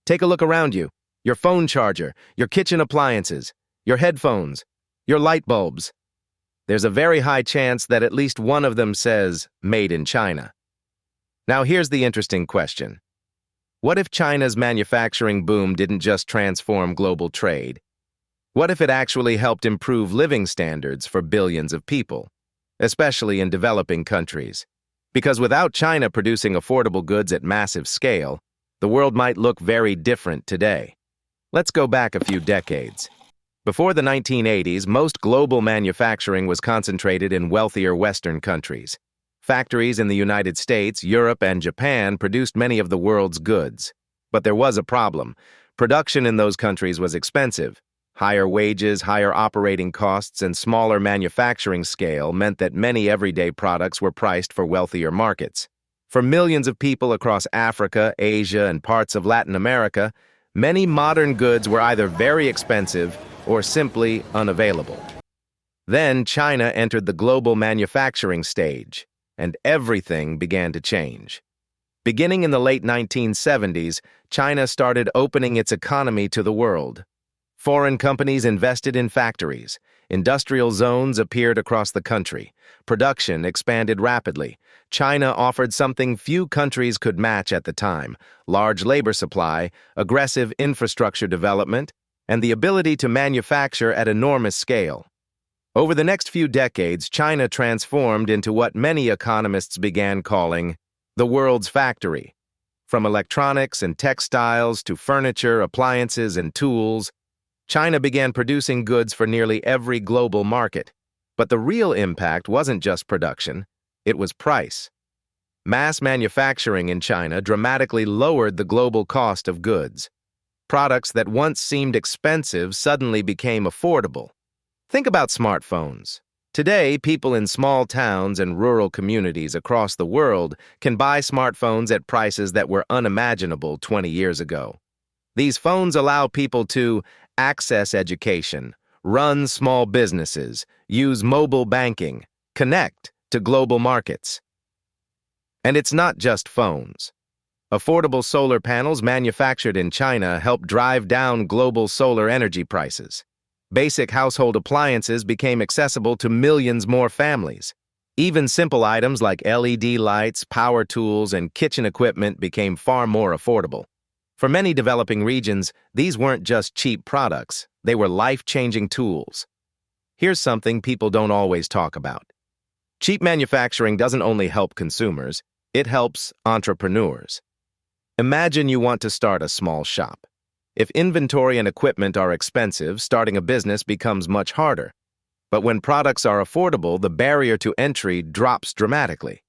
Take a look around you. Your phone charger, your kitchen appliances, your headphones, your light bulbs. There's a very high chance that at least one of them says, "Made in China." Now here's the interesting question. What if China's manufacturing boom didn't just transform global trade? What if it actually helped improve living standards for billions of people, especially in developing countries? Because without China producing affordable goods at massive scale, the world might look very different today. Let's go back a few decades. Before the 1980s, most global manufacturing was concentrated in wealthier Western countries. Factories in the United States, Europe, and Japan produced many of the world's goods. But there was a problem. Production in those countries was expensive. Higher wages, higher operating costs, and smaller manufacturing scale meant that many everyday products were priced for wealthier markets. For millions of people across Africa, Asia, and parts of Latin America, many modern goods were either very expensive or simply unavailable. Then China entered the global manufacturing stage, and everything began to change. Beginning in the late 1970s, China started opening its economy to the world. Foreign companies invested in factories. Industrial zones appeared across the country. Production expanded rapidly. China offered something few countries could match at the time: large labor supply, aggressive infrastructure development, and the ability to manufacture at enormous scale. Over the next few decades, China transformed into what many economists began calling the world's factory. From electronics and textiles to furniture, appliances, and tools, China began producing goods for nearly every global market. But the real impact wasn't just production, it was price. Mass manufacturing in China dramatically lowered the global cost of goods. Products that once seemed expensive suddenly became affordable. Think about smartphones. Today, people in small towns and rural communities across the world can buy smartphones at prices that were unimaginable 20 years ago. These phones allow people to access education, run small businesses, use mobile banking, connect to global markets. And it's not just phones. Affordable solar panels manufactured in China help drive down global solar energy prices. Basic household appliances became accessible to millions more families. Even simple items like LED lights, power tools, and kitchen equipment became far more affordable. For many developing regions, these weren't just cheap products, they were life-changing tools. Here's something people don't always talk about. Cheap manufacturing doesn't only help consumers, it helps entrepreneurs. Imagine you want to start a small shop. If inventory and equipment are expensive, starting a business becomes much harder. But when products are affordable, the barrier to entry drops dramatically.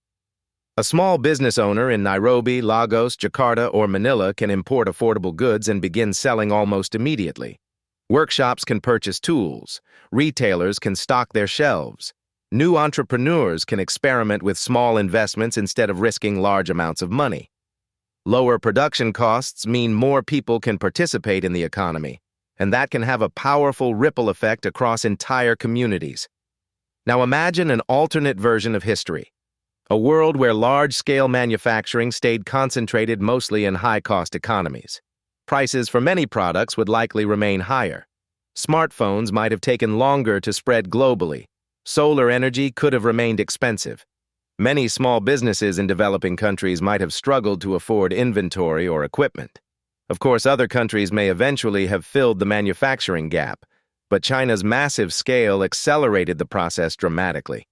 A small business owner in Nairobi, Lagos, Jakarta, or Manila can import affordable goods and begin selling almost immediately. Workshops can purchase tools. Retailers can stock their shelves. New entrepreneurs can experiment with small investments instead of risking large amounts of money. Lower production costs mean more people can participate in the economy, and that can have a powerful ripple effect across entire communities. Now imagine an alternate version of history. A world where large-scale manufacturing stayed concentrated mostly in high-cost economies. Prices for many products would likely remain higher. Smartphones might have taken longer to spread globally. Solar energy could have remained expensive. Many small businesses in developing countries might have struggled to afford inventory or equipment. Of course, other countries may eventually have filled the manufacturing gap, but China's massive scale accelerated the process dramatically.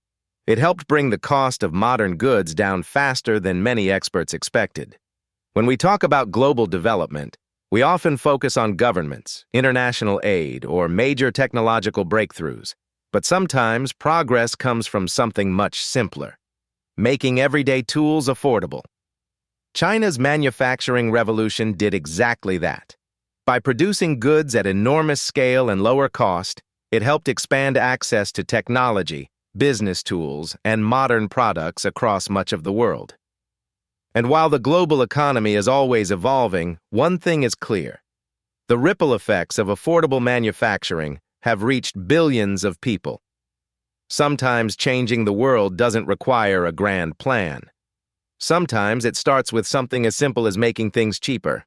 It helped bring the cost of modern goods down faster than many experts expected. When we talk about global development, we often focus on governments, international aid, or major technological breakthroughs. But sometimes progress comes from something much simpler: making everyday tools affordable. China's manufacturing revolution did exactly that. By producing goods at enormous scale and lower cost, it helped expand access to technology, business tools, and modern products across much of the world. And while the global economy is always evolving, one thing is clear. The ripple effects of affordable manufacturing have reached billions of people. Sometimes changing the world doesn't require a grand plan. Sometimes it starts with something as simple as making things cheaper.